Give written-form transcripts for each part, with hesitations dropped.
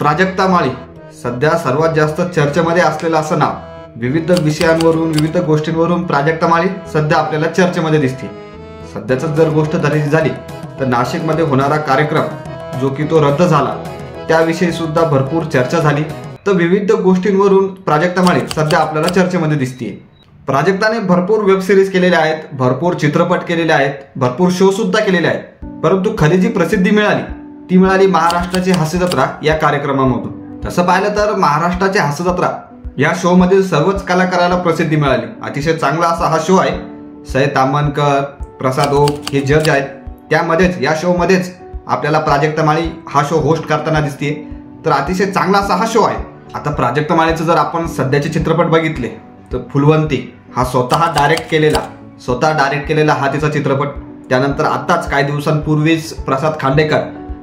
प्राजक्ता माळी सध्या सर्वात जास्त चर्चेमध्ये असलेलं असं नाव. विविध विषयांवरून विविध गोष्टींवरून प्राजक्ता माळी सध्या आपल्याला चर्चेमध्ये दिसते. सध्याच जर गोष्ट झाली तर नाशिकमध्ये होणारा कार्यक्रम जो की तो रद्द झाला त्याविषयी सुद्धा भरपूर चर्चा झाली. तर विविध गोष्टींवरून प्राजक्ता माळी सध्या आपल्याला चर्चेमध्ये दिसते. प्राजक्ताने भरपूर वेब सिरीज केलेल्या आहेत, भरपूर चित्रपट केलेले आहेत, भरपूर शो सुद्धा केलेले आहेत. परंतु खरी जी प्रसिद्धी मिळाली ती मिळाली महाराष्ट्राची हास्य जत्रा या कार्यक्रमामधून. तसं पाहिलं तर महाराष्ट्राची हास्य जत्रा या शो मधील सर्वच कलाकाराला प्रसिद्धी मिळाली. अतिशय चांगला असा हा शो आहे. सय्यद ताम्हणकर, प्रसाद ओक हे जज आहेत. त्यामध्येच या शो मध्येच आपल्याला प्राजक्ता माळी हा शो होस्ट करताना दिसते. तर अतिशय चांगला असा हा शो आहे. आता प्राजक्ता माळीचं जर आपण सध्याचे चित्रपट बघितले तर फुलवंती हा स्वतः डायरेक्ट केलेला हा तिचा चित्रपट. त्यानंतर आताच काही दिवसांपूर्वीच प्रसाद खांडेकर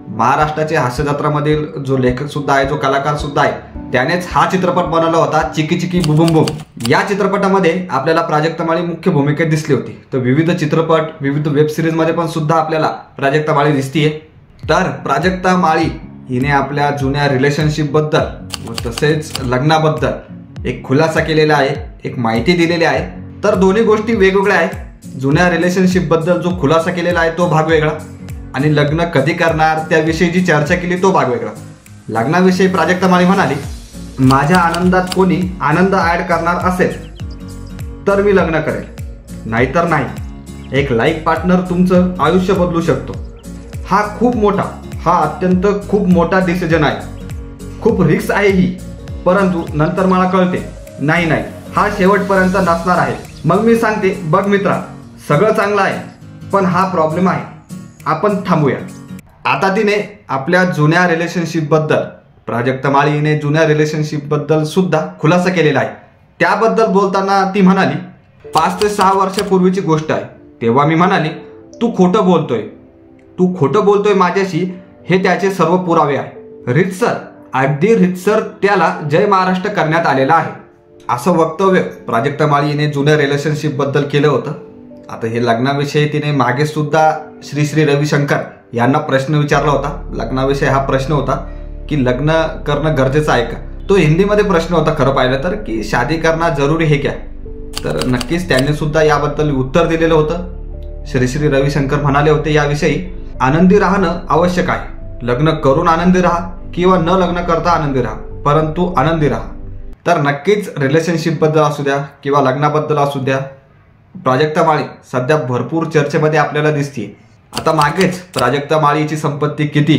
महाराष्ट्राचे हास्य जत्रामधील जो लेखक सुद्धा आहे, जो कलाकार सुद्धा आहे, त्यानेच हा चित्रपट बनवला होता चिकी चिकी बुबुम बुम. या चित्रपटामध्ये आपल्याला प्राजक्ता माळी मुख्य भूमिकेत दिसली होती. तर विविध चित्रपट, विविध वेब सिरीज मध्ये पण सुद्धा आपल्याला प्राजक्ता माळी दिसतीये. तर प्राजक्ता माळी हिने आपल्या जुन्या रिलेशनशिप बद्दल व तसेच लग्नाबद्दल एक खुलासा केलेला आहे, एक माहिती दिलेली आहे. तर दोन्ही गोष्टी वेगवेगळ्या आहेत. जुन्या रिलेशनशिप बद्दल जो खुलासा केलेला आहे तो भाग वेगळा आणि लग्न कधी करणार त्याविषयी जी चर्चा केली तो भाग वेगळा. लग्नाविषयी प्राजक्ता माळी म्हणाली, माझ्या आनंदात कोणी आनंद ऍड करणार असेल तर मी लग्न करेल, नाहीतर नाही. एक लाईफ पार्टनर तुमचं आयुष्य बदलू शकतो. हा अत्यंत खूप मोठा डिसिजन आहे. खूप रिस्क आहे ही. परंतु नंतर मला कळते नाही हा शेवटपर्यंत नसणार आहे. मग मी सांगते, बघ मित्रा, सगळं चांगलं आहे पण हा प्रॉब्लेम आहे, आपण थांबूया. आता तिने आपल्या जुन्या रिलेशनशिप बद्दल, प्राजक्ता माळीने जुन्या रिलेशनशिप बद्दल सुद्धा खुलासा केलेला आहे. त्याबद्दल बोलताना ती म्हणाली, 5 ते 6 वर्षापूर्वीची गोष्ट आहे. तेव्हा मी म्हणाली, तू खोटं बोलतोय माझ्याशी, हे त्याचे सर्व पुरावे आहे. अगदी रितसर त्याला जय महाराष्ट्र करण्यात आलेला आहे, असं वक्तव्य प्राजक्ता माळीने जुन्या रिलेशनशिप बद्दल केलं होतं. आता हे लग्नाविषयी तिने मागे सुद्धा श्री रविशंकर यांना प्रश्न विचारला होता. लग्नाविषयी हा प्रश्न होता की लग्न करणं गरजेचं आहे का. तो हिंदीमध्ये प्रश्न होता खरं पाहिलं तर, की शादी करना जरुरी है क्या. तर नक्कीच त्यांनी सुद्धा याबद्दल उत्तर दिलेलं होतं. श्री रविशंकर म्हणाले होते याविषयी, आनंदी राहणं आवश्यक आहे. लग्न करून आनंदी राहा किंवा न लग्न करता आनंदी राहा, परंतु आनंदी राहा. तर नक्कीच रिलेशनशिप बद्दल असू द्या किंवा लग्नाबद्दल असू द्या, प्राजक्ता माळी सध्या भरपूर चर्चेमध्ये आपल्याला दिसते. आता मागेच प्राजक्ता माळीची संपत्ती किती,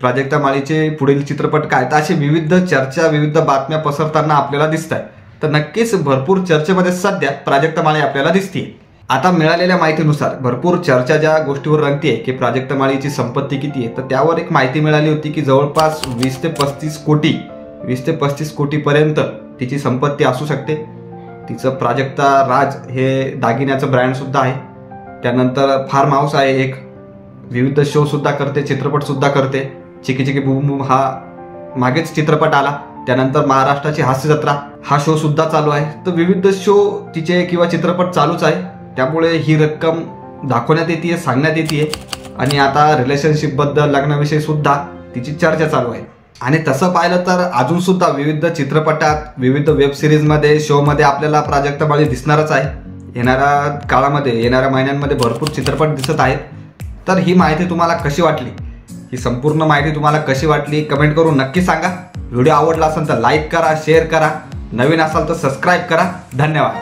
प्राजक्ता माळीचे पुढील चित्रपट काय, तर अशी विविध चर्चा, विविध बातम्या पसरताना आपल्याला दिसत आहे. तर नक्कीच भरपूर चर्चेमध्ये सध्या प्राजक्ता माळी आपल्याला दिसते. आता मिळालेल्या माहितीनुसार भरपूर चर्चा ज्या गोष्टीवर रंगते की प्राजक्ता माळीची संपत्ती किती आहे, तर त्यावर एक माहिती मिळाली होती की जवळपास 20 ते 35 कोटी पर्यंत तिची संपत्ती असू शकते. तिचं प्राजक्ता राज हे दागिन्याचं ब्रँड सुद्धा आहे. त्यानंतर फार्म हाऊस आहे एक, विविध शो सुद्धा करते, चित्रपट सुद्धा करते. चिकी चिकी बुम बुम हा मागेच चित्रपट आला. त्यानंतर महाराष्ट्राची हास्य जत्रा हा शो सुद्धा चालू आहे. तर विविध शो तिचे किंवा चित्रपट चालूच आहे. त्यामुळे ही रक्कम दाखवण्यात येते, सांगण्यात येते. आणि आता रिलेशनशिप बद्दल, लग्नाविषयी सुद्धा तिची चर्चा चालू आहे. आणि तसं पाहिलं तर अजून सुद्धा विविध चित्रपटात, विविध वेब सिरीजमध्ये, शोमध्ये आपल्याला प्राजक्ता माळी दिसणारच आहे. येणाऱ्या काळामध्ये, येणाऱ्या महिन्यांमध्ये भरपूर चित्रपट दिसत आहेत. तर ही माहिती तुम्हाला कशी वाटली, ही संपूर्ण माहिती तुम्हाला कशी वाटली कमेंट करून नक्की सांगा. व्हिडिओ आवडला असेल तर लाईक करा, शेअर करा, नवीन असाल तर सबस्क्राईब करा. धन्यवाद.